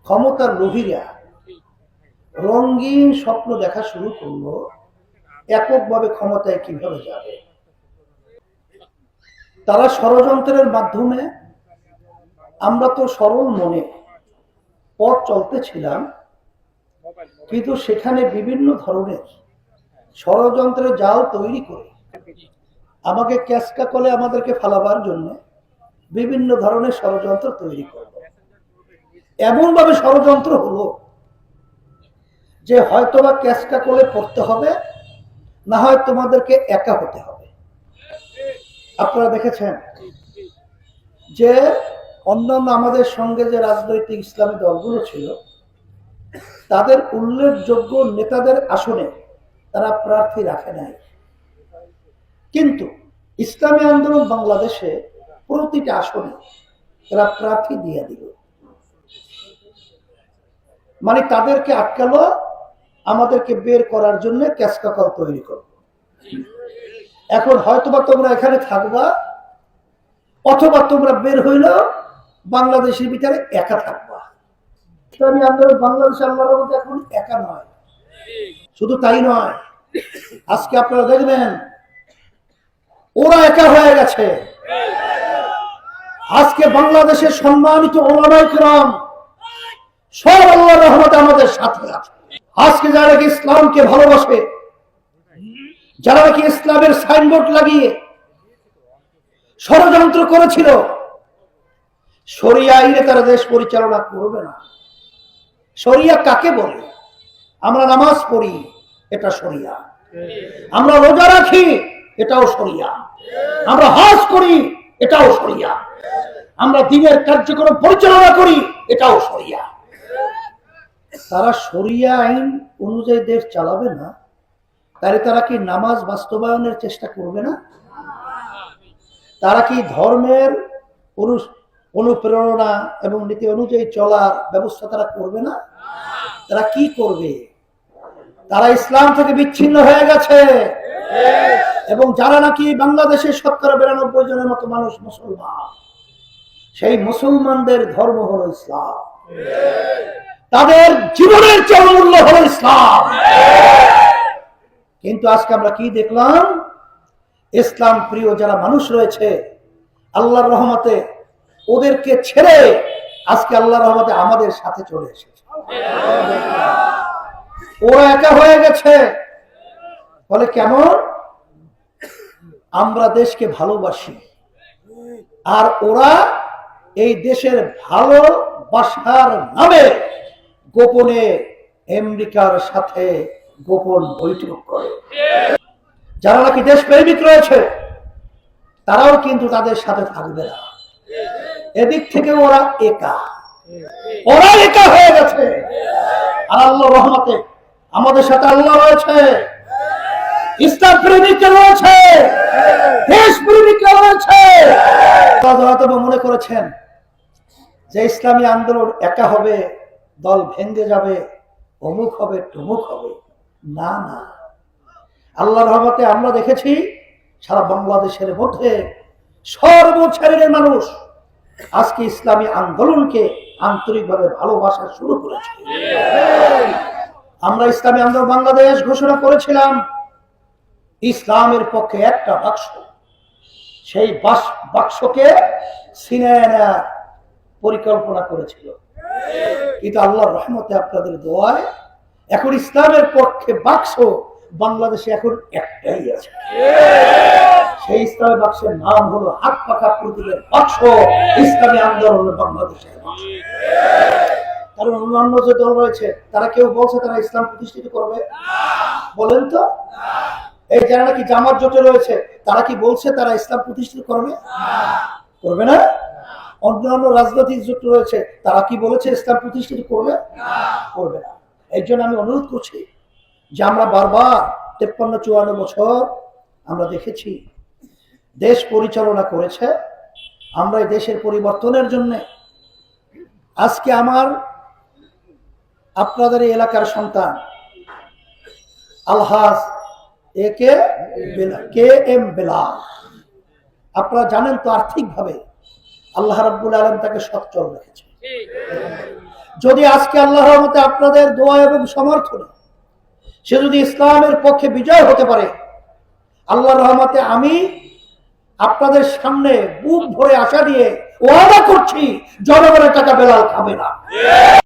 ক্ষমতার লোভীরা রঙিন স্বপ্ন দেখা শুরু করলো এককভাবে ক্ষমতায় কিভাবে যাবে। তারা ষড়যন্ত্রের মাধ্যমে, আমরা তো সরল মনে পথ চলতেছিলাম, কিন্তু সেখানে বিভিন্ন ধরনের ষড়যন্ত্রের জাল তৈরি করে আমাকে ক্যাসকা কলে আমাদেরকে ফালাবার জন্য বিভিন্ন ধরনের ষড়যন্ত্র তৈরি করল। এমন ভাবে ষড়যন্ত্র হলো যে হয়তোবা ক্যাসকা কোলে পড়তে হবে, না হয় তোমাদেরকে একা হতে হবে। আপনারা দেখেছেন যে অন্যান্য আমাদের সঙ্গে যে রাজনৈতিক ইসলামী দলগুলো ছিল, তাদের উল্লেখযোগ্য নেতাদের আসনে তারা প্রার্থী রাখে নাই, কিন্তু ইসলামী আন্দোলন বাংলাদেশে প্রতিটা আসনে তারা প্রার্থী দিয়ে দিল। মানে তাদেরকে আটকালো, আমাদেরকে বের করার জন্য ক্যাসকাকল তৈরি করলো। এখন হয়তোবা তোমরা এখানে থাকবা, অথবা তোমরা বের হইল বাংলাদেশের ভিতরে একা থাকবা। ইসলামী আন্দোলন বাংলাদেশ আল্লাহর মধ্যে এখন একা নয়। শুধু তাই নয়, আজকে আপনারা দেখবেন ওরা একা হয়ে গেছে। আজকে বাংলাদেশের সম্মানিত ওলামায়ে কেরাম সব আল্লাহর রহমতে আমাদের সাথে আছে। আজকে যারা কি ইসলামকে ভালোবাসে, যারা কি ইসলামের সাইনবোর্ড লাগিয়ে ষড়যন্ত্র করেছিল, শরিয়া আইনে তারা দেশ পরিচালনা করবে না। শরিয়া কাকে বলে? আমরা নামাজ পড়ি, এটা শরিয়া। আমরা রোজা রাখি, এটাও শরিয়া। আমরা হজ করি, এটাও শরিয়া। আমরা দ্বীনের কার্যক্রম পরিচালনা করি, এটাও শরিয়া। তারা শরিয়া আইন অনুযায়ী দেশ চালাবে না, তাহলে তারা কি নামাজ বাস্তবায়নের চেষ্টা করবে না? তারা কি ধর্মের অনুপ্রেরণা এবং নীতি অনুযায়ী চলার ব্যবস্থা তারা করবে না? তারা কি করবে? তারা ইসলাম থেকে বিচ্ছিন্ন হয়ে গেছে। এবং যারা নাকি বাংলাদেশের ৯০-৯২ জনের মতো মানুষ মুসলমান, সেই মুসলমানদের ধর্ম হলো ইসলাম, তাদের জীবনের চেয়ে মূল্য হলো ইসলাম। কিন্তু আজকে আমরা কি দেখলাম? ইসলাম প্রিয় যারা মানুষ রয়েছে, আল্লাহর রহমতে ওদেরকে ছেড়ে আজকে আল্লাহর রহমতে আমাদের সাথে চলে এসেছে। ওরা একা হয়ে গেছে। বলে কেমন? আমরা দেশকে ভালোবাসি, আর ওরা এই দেশের ভালোবাসার নামে গোপনে আমেরিকার সাথে গোপন বৈঠক করে। যারা নাকি দেশ প্রেমিক রয়েছে, তারাও কিন্তু তাদের সাথে থাকবে না। এদিক থেকে ওরা একা হয়ে গেছে। আর আল্লাহর রহমতে আমাদের সাথে আল্লাহ রয়েছে, ইসলাম প্রেমিকরা রয়েছে, দেশ প্রেমিকরা রয়েছে। মনে করেছেন যে ইসলামী আন্দোলন একা হবে, দল ভেঙে যাবে, অমুক হবে, তমুক হবে। না না, আল্লাহর রহমতে আমরা দেখেছি সারা বাংলাদেশের মধ্যে সর্বশ্রেণীর মানুষ আজকে ইসলামী আন্দোলনকে আন্তরিকভাবে ভালোবাসা শুরু করেছে। আমরা ইসলামী আন্দোলন বাংলাদেশ ঘোষণা করেছিলাম ইসলামের পক্ষে একটা বাক্স, সেই বাক্সকে ছিনিয়ে নেওয়ার পরিকল্পনা করেছিল। কিন্তু আল্লাহর রহমতে আপনাদের দোয়ায় এখন ইসলামের পক্ষে বাক্স বাংলাদেশে এখন একটাই আছে। সেই ইসলামের বাক্সের নাম হলো হাত পাখা প্রতীকের বাক্স, ইসলামী আন্দোলন বাংলাদেশের বাক্স। কারণ অন্যান্য যে দল রয়েছে, তারা কেউ বলছে তারা ইসলাম প্রতিষ্ঠিত করবে? বলেন তো। এই যারা নাকি জামাত জোটে রয়েছে, তারা কি বলছে তারা ইসলাম প্রতিষ্ঠিত করবে? করবে না। অন্যান্য রাজনৈতিক জোট রয়েছে, তারা কি বলেছে ইসলাম প্রতিষ্ঠিত করবে? করবে না। এই জন্য আমি অনুরোধ করছি যে আমরা বারবার ৫৩-৫৪ বছর আমরা দেখেছি দেশ পরিচালনা করেছে। আমরা এই দেশের পরিবর্তনের জন্য আজকে আপনাদের এই এলাকার সন্তান আলহাজ কে এম বেলাল, আপনারা জানেন তো আর্থিকভাবে আল্লাহ রাব্বুল আলামিন তাকে সচ্ছল রেখেছে। যদি আজকে আল্লাহর রহমতে আপনাদের দোয়া এবং সমর্থনে সে যদি ইসলামের পক্ষে বিজয় হতে পারে, আল্লাহর রহমতে আমি আপনাদের সামনে বুক ভরে আশা দিয়ে ওয়াদা করছি, জনগণের টাকা বেলাল খাবে না।